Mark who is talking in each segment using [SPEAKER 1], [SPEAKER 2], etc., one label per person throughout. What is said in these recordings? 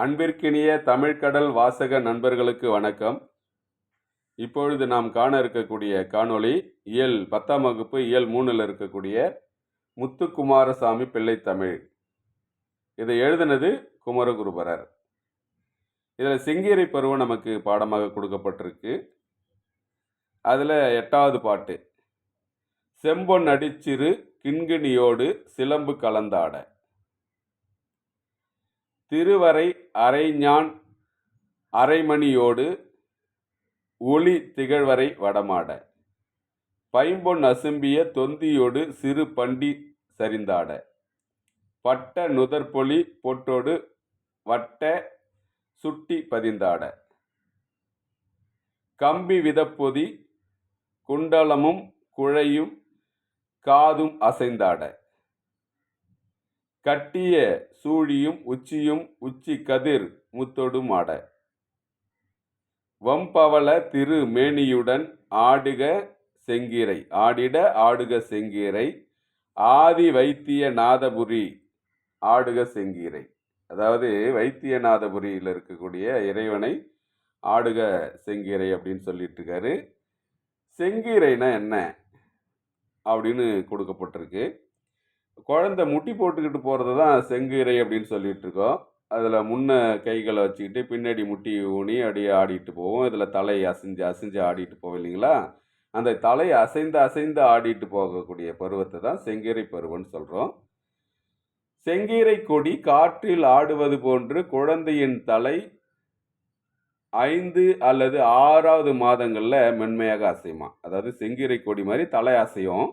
[SPEAKER 1] அன்பிற்கினிய தமிழ்கடல் வாசக நண்பர்களுக்கு வணக்கம். இப்பொழுது நாம் காண இருக்கக்கூடிய காணொளி இயல் 10ஆம் வகுப்பு இயல் 3ல் இருக்கக்கூடிய முத்துக்குமாரசாமி பிள்ளை தமிழ். இதை எழுதினது குமரகுருபரர். இதில் செங்கீரை பருவம் நமக்கு பாடமாக கொடுக்கப்பட்டிருக்கு. அதில் 8வது பாட்டு, செம்பொன் அடிச்சிறு கிண்கிணியோடு சிலம்பு கலந்தாட, திருவரை அரைஞான் அரைமணியோடு ஒளி திகழ்வரை வடமாட, பைம்பொன் அசும்பிய தொந்தியோடு சிறு பண்டி சரிந்தாட, பட்ட நுதற்பொலி பொட்டோடு வட்ட சுட்டி பதிந்தாட, கம்பி விதப்பொதி குண்டலமும் குழையும் காதும் அசைந்தாட, கட்டிய சூழியும் உச்சியும் உச்சி கதிர் முத்தொடும் ஆட, வம்பவள திரு மேனியுடன் ஆடுக செங்கீரை ஆடிட ஆடுக செங்கீரை, ஆதி வைத்திய நாதபுரி ஆடுக செங்கீரை. அதாவது வைத்தியநாதபுரியில் இருக்கக்கூடிய இறைவனை ஆடுக செங்கீரை அப்படின்னு சொல்லிட்டு இருக்காரு. செங்கீரைனா என்ன அப்படின்னு கொடுக்கப்பட்டிருக்கு. குழந்தை முட்டி போட்டுக்கிட்டு போகிறது தான் செங்கீரை அப்படின்னு சொல்லிட்டு இருக்கோம். அதில் முன்ன கைகளை வச்சுக்கிட்டு பின்னாடி முட்டி ஊனி அப்படியே ஆடிட்டு போவோம். இதில் தலை அசைஞ்சு ஆடிட்டு போவோம் இல்லைங்களா? அந்த தலை அசைந்து ஆடிட்டு போகக்கூடிய பருவத்தை தான் செங்கீரை பருவம்னு சொல்கிறோம். செங்கீரை கொடி காற்றில் ஆடுவது போன்று குழந்தையின் தலை 5 அல்லது 6வது மாதங்களில் மென்மையாக அசையுமா. அதாவது செங்கீரை கொடி மாதிரி தலை அசையும்.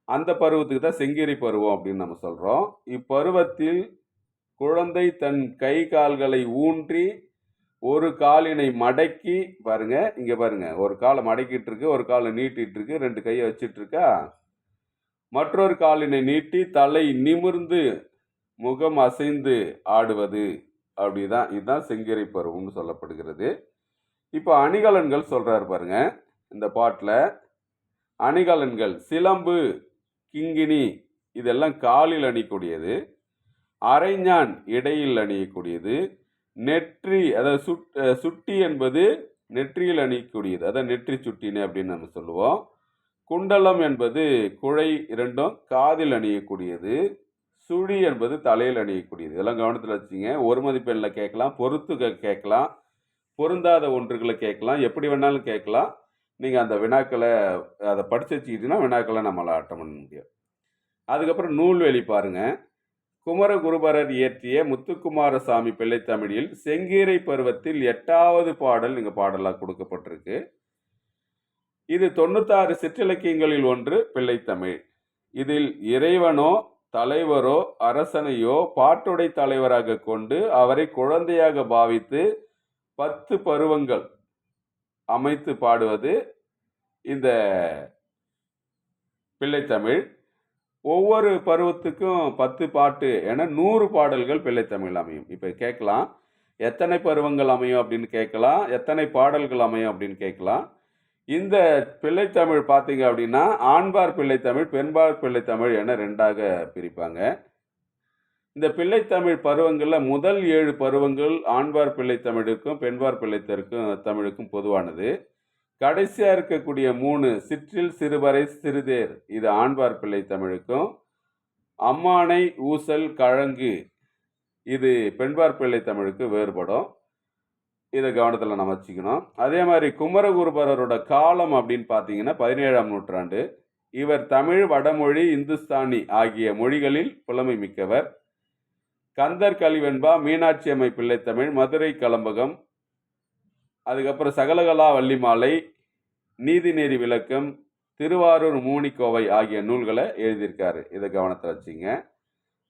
[SPEAKER 1] அந்த பருவத்துக்கு தான் செங்கீரை பருவம் அப்படின்னு நம்ம சொல்கிறோம். இப்பருவத்தில் குழந்தை தன் கை கால்களை ஊன்றி ஒரு காலினை மடக்கி, பாருங்க இங்கே பாருங்க, ஒரு காலை மடக்கிட்டு இருக்கு, ஒரு காலை நீட்டிட்டு இருக்கு, 2 கையை வச்சிட்டு இருக்கா, மற்றொரு காலினை நீட்டி தலை நிமிர்ந்து முகம் அசைந்து ஆடுவது. அப்படிதான், இதுதான் செங்கீரை பருவம்னு சொல்லப்படுகிறது. இப்போ அணிகலன்கள் சொல்றாரு பாருங்க இந்த பாட்டில். அணிகலன்கள் சிலம்பு கிங்கிணி இதெல்லாம் காலில் அணியக்கூடியது, அரைஞான் இடையில் அணியக்கூடியது, நெற்றி அதாவது சுட்டி என்பது நெற்றியில் அணியக்கூடியது, அதாவது நெற்றி சுட்டினு அப்படின்னு நம்ம சொல்லுவோம். குண்டலம் என்பது குழை இரண்டும் காதில் அணியக்கூடியது, சுழி என்பது தலையில் அணியக்கூடியது. இதெல்லாம் கவனத்தில் வச்சுங்க. ஒரு மதிப்பெண்ணில் கேட்கலாம், பொறுத்து கேட்கலாம், பொருந்தாத ஒன்றுகளை கேட்கலாம், எப்படி வேணாலும் கேட்கலாம். நீங்கள் அந்த வினாக்களை அதை படித்து வச்சுக்கிட்டீங்கன்னா வினாக்களை நம்மளால் அட்டம் பண்ண முடியும். அதுக்கப்புறம் நூல்வெளி பாருங்க. குமரகுருபரர் இயற்றிய முத்துக்குமாரசாமி பிள்ளை தமிழில் செங்கீரை பருவத்தில் 8வது பாடல் இங்கே பாடலாக கொடுக்கப்பட்டிருக்கு. இது 96 சிற்றிலக்கியங்களில் ஒன்று பிள்ளைத்தமிழ். இதில் இறைவனோ தலைவரோ அரசனையோ பாட்டுடை தலைவராக கொண்டு அவரை குழந்தையாக பாவித்து 10 பருவங்கள் அமைத்து பாடுவது இந்த பிள்ளைத்தமிழ். ஒவ்வொரு பருவத்துக்கும் 10 பாட்டு என 100 பாடல்கள் பிள்ளைத்தமிழ் அமையும். இப்போ கேட்கலாம், எத்தனை பருவங்கள் அமையும் அப்படின்னு கேட்கலாம், எத்தனை பாடல்கள் அமையும் அப்படின்னு கேட்கலாம். இந்த பிள்ளைத்தமிழ் பார்த்தீங்க அப்படின்னா ஆண்பார் பிள்ளைத்தமிழ், பெண்பார் பிள்ளைத்தமிழ் என 2ஆக பிரிப்பாங்க. இந்த பிள்ளைத்தமிழ் பருவங்களில் முதல் 7 பருவங்கள் ஆண்பார் பிள்ளைத்தமிழுக்கும் பெண்பார் தமிழுக்கும் பொதுவானது. கடைசியாக இருக்கக்கூடிய 3 சிற்றில் சிறுவரை சிறுதேர் இது ஆண்பார் பிள்ளை தமிழுக்கும், அம்மானை ஊசல் கழங்கு இது பெண்பார் பிள்ளை தமிழுக்கு வேறுபடும். இதை கவனத்தில் நம்ம வச்சுக்கணும். அதே மாதிரி குமரகுருபரரோட காலம் அப்படின்னு பார்த்தீங்கன்னா 17ஆம் நூற்றாண்டு. இவர் தமிழ், வடமொழி, இந்துஸ்தானி ஆகிய மொழிகளில் புலமை மிக்கவர். கந்தர் கலிவெண்பா, மீனாட்சி அம்மை பிள்ளைத்தமிழ், மதுரை கலம்பகம், அதுக்கப்புறம் சகலகலா வள்ளிமாலை, நீதிநெறி விளக்கம், திருவாரூர் மூனிக்கோவை ஆகிய நூல்களை எழுதியிருக்காரு. இதை கவனத்தை வச்சுங்க.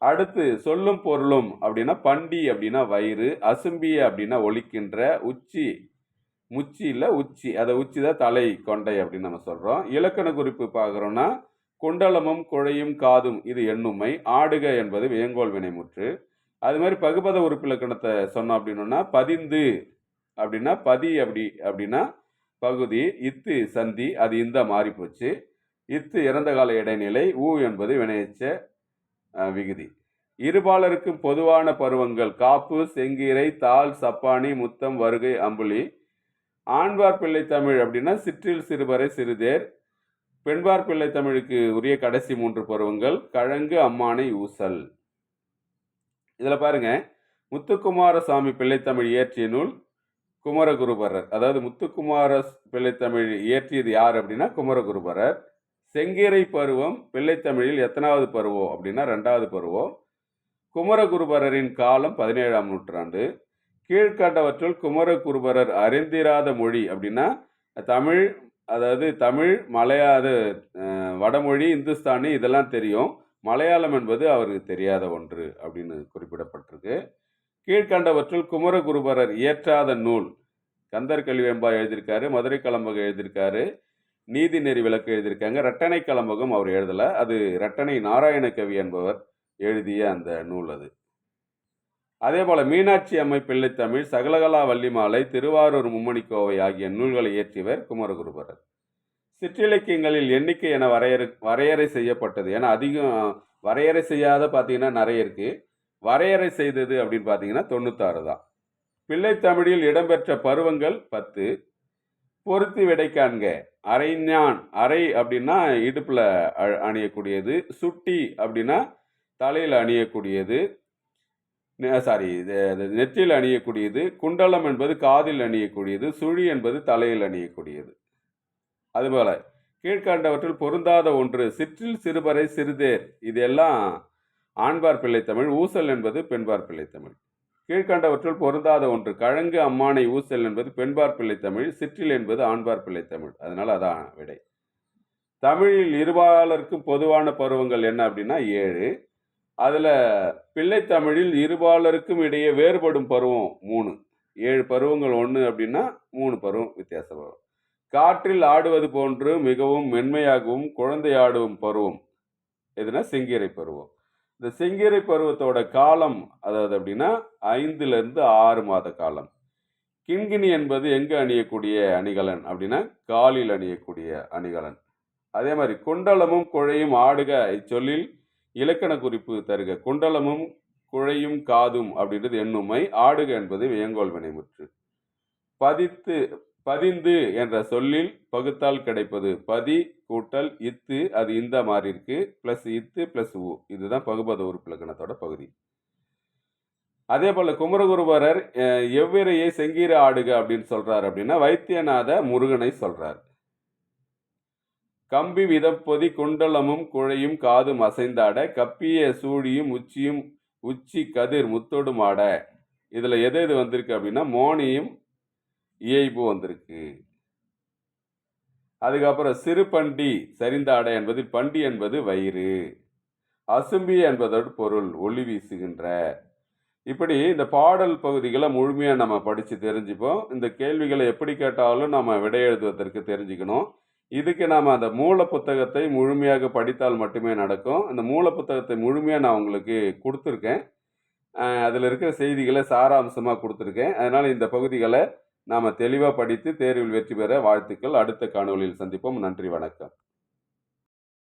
[SPEAKER 1] அடுத்து சொல்லும் பொருளும் அப்படின்னா பண்டி அப்படின்னா வயிறு, அசும்பிய அப்படின்னா ஒலிக்கின்ற, உச்சி முச்சி இல்லை உச்சி, அதை உச்சி தான் தலை கொண்டை அப்படின்னு நம்ம சொல்கிறோம். இலக்கண குறிப்பு பார்க்குறோன்னா குண்டலமும் குழையும் காதும் இது எண்ணுமை, ஆடுக என்பது வேங்கோல் வினைமுற்று. அது மாதிரி பகுபத உறுப்பிலக்கணத்தை சொன்னோம் அப்படின்னா பதிந்து அப்படின்னா பதி அப்படின்னா பகுதி, இத்து சந்தி, அது இந்த மாறி போச்சு, இத்து இறந்த கால இடைநிலை, ஊ என்பது வினையச்ச விகுதி. இருபாலருக்கும் பொதுவான பருவங்கள் காப்பு, செங்கீரை, தாள், சப்பானி, முத்தம், வருகை, அம்புலி. ஆண்பார் பிள்ளை தமிழ் அப்படின்னா சிற்றில், சிறுபறை, சிறுதேர். பெண்பார் பிள்ளை தமிழுக்கு உரிய கடைசி 3 பருவங்கள் கழங்கு, அம்மானை, ஊசல். இதுல பாருங்க, முத்துக்குமாரசாமி பிள்ளைத்தமிழ் இயற்றிய நூல் குமரகுருபரர். அதாவது முத்துக்குமார பிள்ளைத்தமிழ் இயற்றியது யார் அப்படின்னா குமரகுருபரர். செங்கீரை பருவம் பிள்ளைத்தமிழில் எத்தனாவது பருவம் அப்படின்னா 2வது பருவம். குமரகுருபரரின் காலம் 17ஆம் நூற்றாண்டு. கீழ்கண்டவற்றுள் குமரகுருபரர் அறிந்திராத மொழி அப்படின்னா தமிழ், அதாவது தமிழ், வடமொழி, இந்துஸ்தானி இதெல்லாம் தெரியும். மலையாளம் என்பது அவருக்கு தெரியாத ஒன்று அப்படின்னு குறிப்பிடப்பட்டிருக்கு. கீழ்கண்டவற்றுள் குமரகுருபரர் இயற்றாத நூல் கந்தர் கலிவெம்பா எழுதியிருக்காரு, மதுரை கலம்பகம் எழுதியிருக்காரு, நீதி நெறி விளக்கு எழுதியிருக்காங்க. இரட்டனை கலம்பகம் அவர் எழுதலை, அது இரட்டனை நாராயண கவி என்பவர் எழுதிய அந்த நூல் அது. அதே போல மீனாட்சி அம்மை பிள்ளைத்தமிழ், சகலகலா வள்ளிமாலை, திருவாரூர் மும்மணிக்கோவை ஆகிய நூல்களை இயற்றியவர் குமரகுருபரர். சிற்றிலக்கியங்களில் எண்ணிக்கை என வரையறை செய்யப்பட்டது. ஏன்னா அதிகம் வரையறை செய்யாத பார்த்தீங்கன்னா நிறைய இருக்கு. வரையறை செய்தது அப்படின்னு பார்த்தீங்கன்னா 96 தான். பிள்ளைத்தமிழில் இடம்பெற்ற பருவங்கள் 10. பொருத்தி விடை காண்க. அரைஞான், அரை அப்படின்னா இடுப்புல அணியக்கூடியது, சுட்டி அப்படின்னா தலையில் அணியக்கூடியது, நெற்றியில் அணியக்கூடியது, குண்டலம் என்பது காதில் அணியக்கூடியது, சுழி என்பது தலையில் அணியக்கூடியது. அதுபோல கீழ்கண்டவற்றில் பொருந்தாத ஒன்று சிற்றில், சிறுபறை, சிறுதேர் இதெல்லாம் ஆண்பார் பிள்ளைத்தமிழ், ஊசல் என்பது பெண்பார் பிள்ளைத்தமிழ். கீழ்கண்டவற்றுள் பொருந்தாத ஒன்று கழங்கு, அம்மானை, ஊசல் என்பது பெண்பார் பிள்ளைத்தமிழ், சிற்றில் என்பது ஆண்பார் பிள்ளைத்தமிழ். அதனால அதான் விடை. தமிழில் இருபாலருக்கும் பொதுவான பருவங்கள் என்ன அப்படின்னா 7. அதுல பிள்ளைத்தமிழில் இருபாலருக்கும் இடையே வேறுபடும் பருவம் 3. 7 பருவங்கள் 1 அப்படின்னா 3 பருவம் வித்தியாசம் வரும். காற்றில் ஆடுவது போன்று மிகவும் மென்மையாகவும் குழந்தை ஆடும் பருவம் எதுனா செங்கீரை பருவம். இந்த செங்கீரை பருவத்தோட காலம் அதாவது அப்படின்னா 5லிருந்து 6 மாத காலம். கிண்கிணி என்பது எங்கு அணியக்கூடிய அணிகலன் அப்படின்னா காலில் அணியக்கூடிய அணிகலன். அதே மாதிரி குண்டலமும் குழையும் ஆடுக இச்சொல்லில் இலக்கண குறிப்பு தருக. குண்டலமும் குழையும் காதும் அப்படின்றது எண்ணுமை, ஆடுக என்பது வியங்கோல் வினைமுற்று. பதிந்து என்ற சொல்லில் பகுத்தால் கிடைப்பது பதி கூட்டல் இத்து, அது இந்த மாதிரி இருக்கு, பிளஸ் இத்து பிளஸ் உ, இதுதான் பகுபத உறுப்பிலக்கணத்தோட பகுதி. அதே போல குமரகுருபரர் எவ்விரையை செங்கீர ஆடுக அப்படின்னு சொல்றாரு அப்படின்னா வைத்தியநாத முருகனை சொல்றார். கம்பி விதப்பொதி குண்டலமும் குழையும் காதும் அசைந்தாட கப்பிய சூழியும் உச்சி கதிர் முத்தோடும் ஆட. இதுல எது வந்திருக்கு அப்படின்னா மோனியும் இயைபு வந்திருக்கு. அதுக்கப்புறம் சிறு பண்டி சரிந்தாட என்பது பண்டி என்பது வயிறு, அசும்பி என்பதோடு பொருள் ஒளி வீசுகின்ற. இப்படி இந்த பாடல் பகுதிகளை முழுமையாக நம்ம படித்து தெரிஞ்சுப்போம். இந்த கேள்விகளை எப்படி கேட்டாலும் நம்ம விடை எழுதுவதற்கு தெரிஞ்சுக்கணும். இதுக்கு நாம் அந்த மூல புத்தகத்தை முழுமையாக படித்தால் மட்டுமே நடக்கும். அந்த மூல புத்தகத்தை முழுமையாக நான் உங்களுக்கு கொடுத்துருக்கேன். அதில் இருக்கிற செய்திகளை சாராம்சமாக கொடுத்துருக்கேன். அதனால் இந்த பகுதிகளை நாம் தெளிவாக படித்து தேர்வில் வெற்றி பெற வாழ்த்துக்கள். அடுத்த காணொளியில் சந்திப்போம். நன்றி, வணக்கம்.